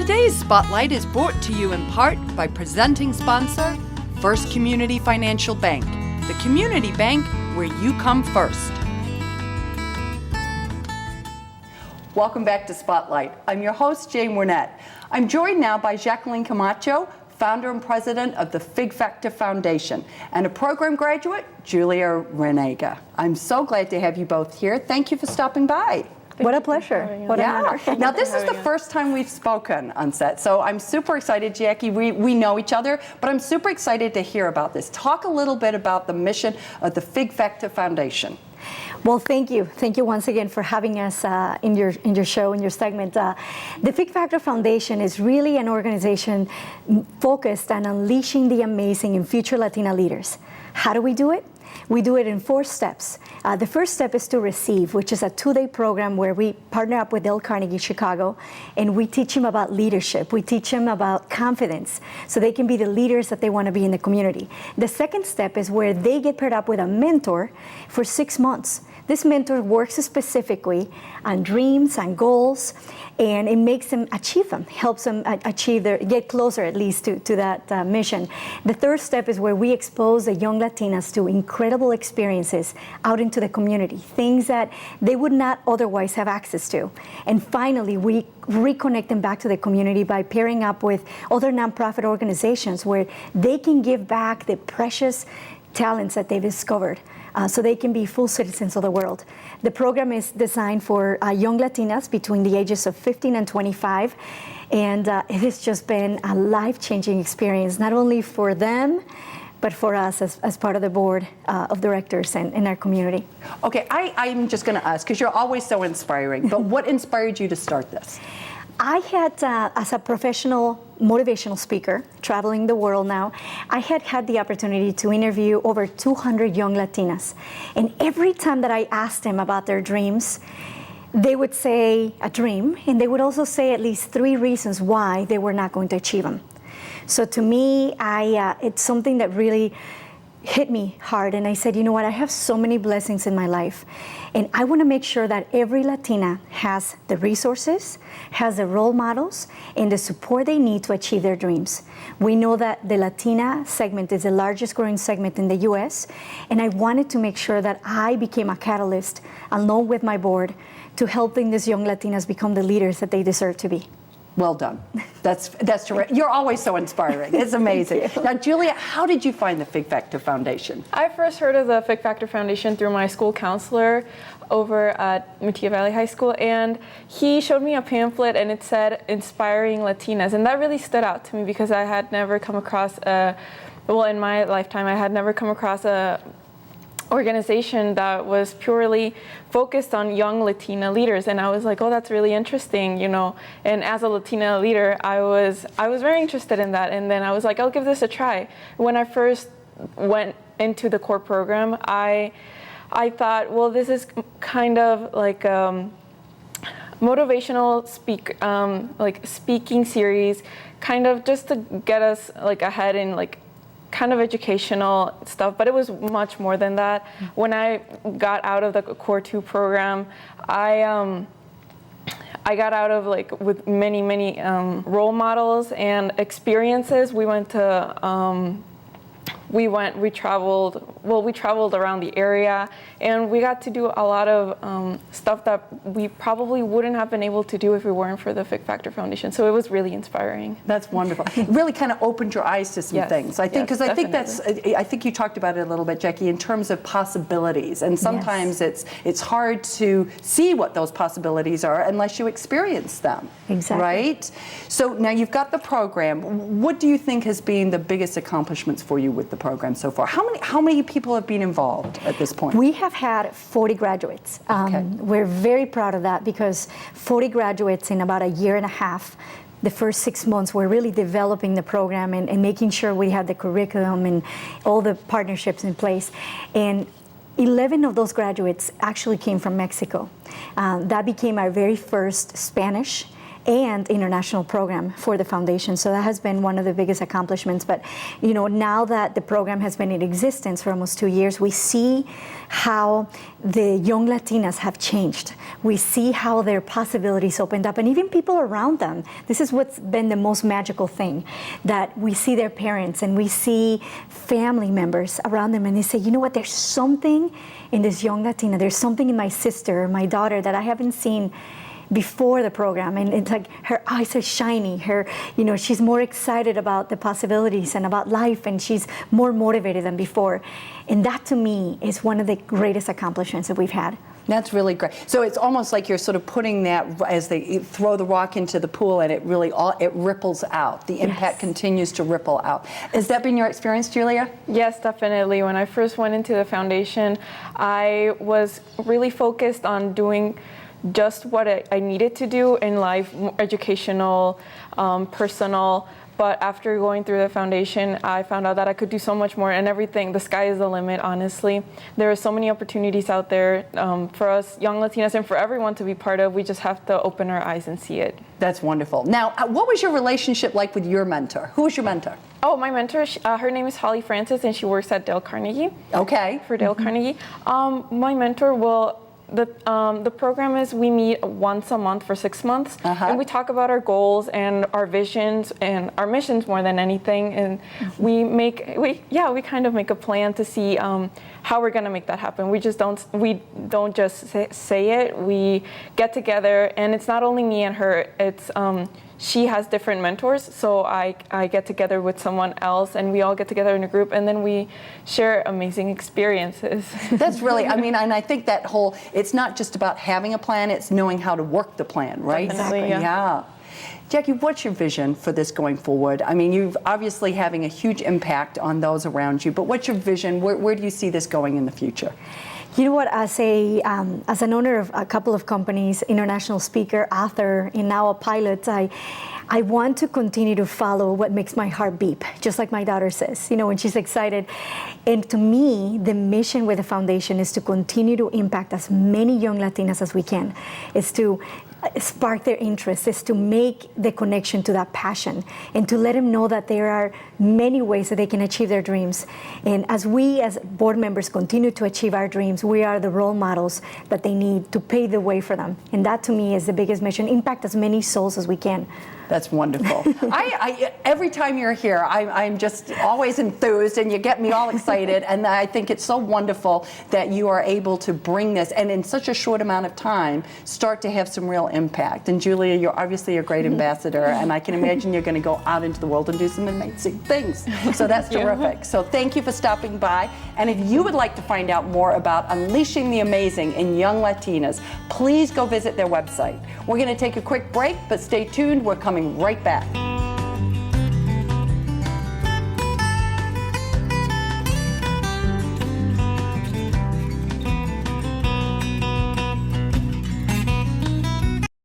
Today's Spotlight is brought to you in part by presenting sponsor, First Community Financial Bank, the community bank where you come first. Welcome back to Spotlight. I'm your host, Jane Wernette. I'm joined now by Jacqueline Camacho, founder and president of the Fig Factor Foundation, and a program graduate, Julia Renega. I'm so glad to have you both here. Thank you for stopping by. What a pleasure. What an honor. Now, this is the first time we've spoken on set, so I'm super excited, Jackie. We know each other, but I'm super excited to hear about this. Talk a little bit about the mission of the Fig Factor Foundation. Well, thank you. Thank you once again for having us in your show, in your segment. The Fig Factor Foundation is really an organization focused on unleashing the amazing in future Latina leaders. How do we do it? We do it in 4 steps. The first step is to receive, which is a 2-day program where we partner up with Dale Carnegie Chicago, and we teach them about leadership. We teach them about confidence, so they can be the leaders that they want to be in the community. The second step is where they get paired up with a mentor for 6 months. This mentor works specifically on dreams and goals, and it makes them achieve them, helps them achieve get closer at least to that mission. The third step is where we expose the young Latinas to incredible experiences out into the community, things that they would not otherwise have access to. And finally, we reconnect them back to the community by pairing up with other nonprofit organizations where they can give back the precious talents that they've discovered. So they can be full citizens of the world. The program is designed for young Latinas between the ages of 15 and 25, and it has just been a life-changing experience, not only for them, but for us as part of the board of directors and in our community. Okay, I'm just going to ask, because you're always so inspiring, but what inspired you to start this? I had, as a professional motivational speaker, traveling the world now, I had the opportunity to interview over 200 young Latinas. And every time that I asked them about their dreams, they would say a dream, and they would also say at least 3 reasons why they were not going to achieve them. So to me, it's something that really hit me hard, and I said, you know what, I have so many blessings in my life, and I want to make sure that every Latina has the resources, has the role models, and the support they need to achieve their dreams. We know that the Latina segment is the largest growing segment in the US, and I wanted to make sure that I became a catalyst, along with my board, to helping these young Latinas become the leaders that they deserve to be. Well done. That's terrific. You're always so inspiring. It's amazing. Now, Julia, how did you find the Fig Factor Foundation? I first heard of the Fig Factor Foundation through my school counselor over at Matia Valley High School, and he showed me a pamphlet and it said Inspiring Latinas, and that really stood out to me because I had never come across in my lifetime, I had never come across a organization that was purely focused on young Latina leaders, and I was like, oh, that's really interesting, you know. And as a Latina leader, I was very interested in that, and then I was like, I'll give this a try. When I first went into the core program, I thought, well, this is kind of like motivational speaking series, kind of just to get us like ahead in like kind of educational stuff, but it was much more than that. When I got out of the Core 2 program, I got out of like with many role models and experiences. We traveled around the area, and we got to do a lot of stuff that we probably wouldn't have been able to do if it weren't for the Fig Factor Foundation. So it was really inspiring. That's wonderful. It really kind of opened your eyes to some things. I think, because I think you talked about it a little bit, Jackie, in terms of possibilities. And sometimes it's hard to see what those possibilities are unless you experience them. Exactly. Right? So now you've got the program. What do you think has been the biggest accomplishments for you with the program so far? How many people have been involved at this point? We have had 40 graduates. Okay. We're very proud of that because 40 graduates in about a year and a half. The first 6 months, we're really developing the program and making sure we have the curriculum and all the partnerships in place. And 11 of those graduates actually came from Mexico. That became our very first Spanish and international program for the foundation. So that has been one of the biggest accomplishments. But now that the program has been in existence for almost 2 years, we see how the young Latinas have changed. We see how their possibilities opened up, and even people around them. This is what's been the most magical thing, that we see their parents and we see family members around them, and they say, you know what, there's something in this young Latina, there's something in my sister or my daughter that I haven't seen before the program, and it's like her eyes are shiny, she's more excited about the possibilities and about life, and she's more motivated than before. And that to me is one of the greatest accomplishments that we've had. That's really great. So it's almost like you're sort of putting that, as they throw the rock into the pool, and it ripples out. The impact continues to ripple out. Has that been your experience, Julia? Yes, definitely. When I first went into the foundation, I was really focused on doing just what I needed to do in life, educational, personal. But after going through the foundation, I found out that I could do so much more, and everything, the sky is the limit, honestly. There are so many opportunities out there for us young Latinas and for everyone to be part of. We just have to open our eyes and see it. That's wonderful. Now, what was your relationship like with your mentor? Who was your mentor? Oh, my mentor, her name is Holly Francis, and she works at Dale Carnegie. Okay. For Dale Carnegie. My mentor the program is we meet once a month for 6 months, and we talk about our goals and our visions and our missions more than anything. And we kind of make a plan to see how we're going to make that happen. We don't just say it. We get together, and it's not only me and her. It's she has different mentors, so I get together with someone else, and we all get together in a group, and then we share amazing experiences. That's really, and I think that whole, it's not just about having a plan, it's knowing how to work the plan, right? Definitely, yeah. Jackie, what's your vision for this going forward? I mean, you're obviously having a huge impact on those around you, but what's your vision? Where do you see this going in the future? You know what, as an owner of a couple of companies, international speaker, author, and now a pilot, I want to continue to follow what makes my heart beep, just like my daughter says, when she's excited. And to me, the mission with the foundation is to continue to impact as many young Latinas as we can. It's to spark their interest, is to make the connection to that passion, and to let them know that there are many ways that they can achieve their dreams. And as we as board members continue to achieve our dreams, we are the role models that they need to pave the way for them. And that to me is the biggest mission, impact as many souls as we can. That's wonderful. Every time you're here, I'm just always enthused, and you get me all excited. And I think it's so wonderful that you are able to bring this, and in such a short amount of time, start to have some real impact. And Julia, you're obviously a great ambassador, and I can imagine you're going to go out into the world and do some amazing things. So that's terrific. So thank you for stopping by. And if you would like to find out more about unleashing the amazing in young Latinas, please go visit their website. We're going to take a quick break, but stay tuned. We're coming right back.